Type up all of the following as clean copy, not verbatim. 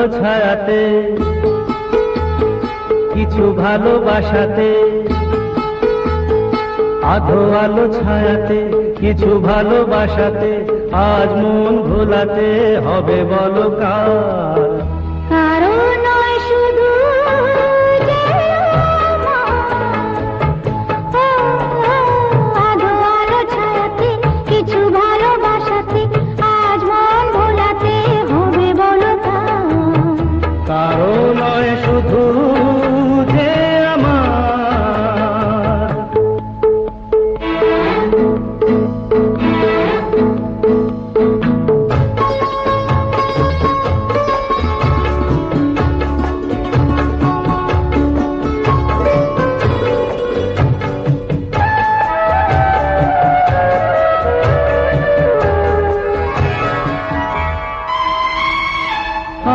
আলো ছায়াতে, কিছু ভালোবাসাতে, আধো আলো ছায়াতে, কিছু ভালোবাসাতে, আজ মন ভোলাতে হবে বলো কার? কারো নয় শুধু যে আধো আলো ছায়াতে, কিছু ভালোবাসাতে, আজ মন ভোলাতে হবে বলো কার? কারো নয় শুধু যে আমার।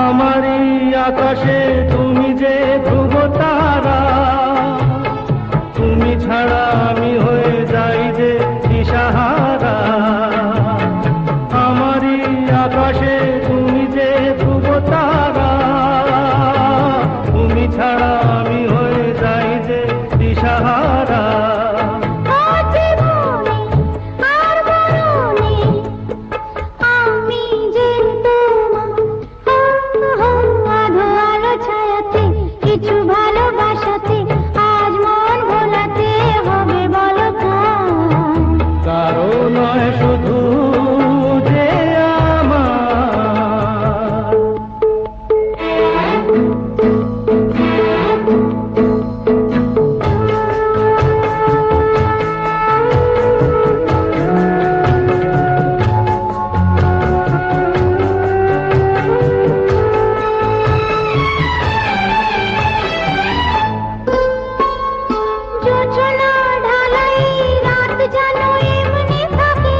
আমারই আকাশে তুমি যে ধ্রুব তারা, তুমি ছাড়া আমি হয়ে যাই যে দিশাহারা। আমারই আকাশে তুমি যে ধ্রুব তারা, তুমি ছাড়া আমি হয়ে যাই যে দিশাহারা। কিছু ভালোবাসাতে, আজ মন ভোলাতে হবে বলো কার? কারো নয় শুধু যে আমার। যোজনা ঢালাই রাত যেন এমনি থাকে,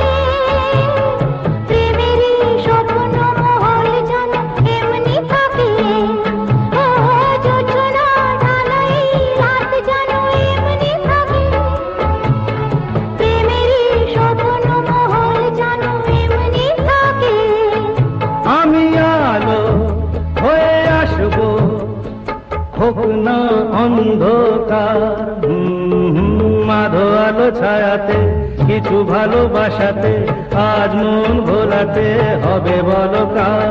প্রেমেরই স্বপ্ন মহল যেন এমনি থাকে। ও যোজনা ঢালাই রাত যেন এমনি থাকে, প্রেমেরই স্বপ্ন মহল যেন এমনি থাকে। আমি আলো হয়ে আসবো, হোক না অন্ধকার। আধো আলো ছায়াতে, কিছু ভালোবাসাতে, আজ মন ভোলাতে হবে বলো কার?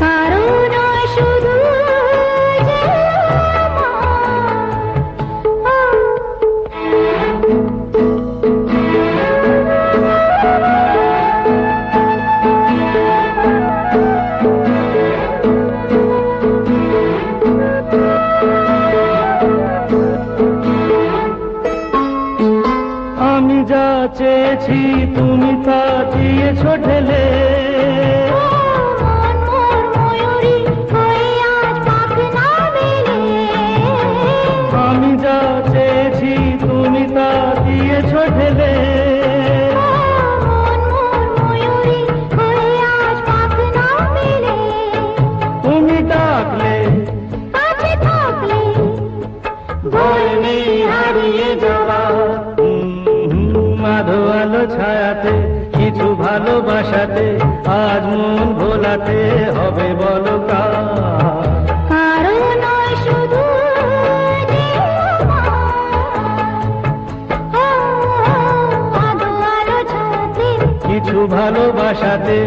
কারো নয় শুধু যে আমি যা চেয়েছি তুমি তা দিয়েছো ঢেলে। মন মোর ময়ূরী হয়ে আজ পাখ না মেলে। আমি যা চেয়েছি তুমি তা দিয়েছো ঢেলে। মন মোর ময়ূরী হয়ে আজ পাখ না মেলে। তুমি ডাকলে কাছে থাকলে ভয় নেই হারিয়ে যাওয়া। আধো আলো ছায়াতে, কিছু ভালোবাসাতে, আজ মন ভোলাতে হবে বলো কার? কারো নয় শুধু যে আধো আলো ছায়াতে, কিছু ভালোবাসাতে,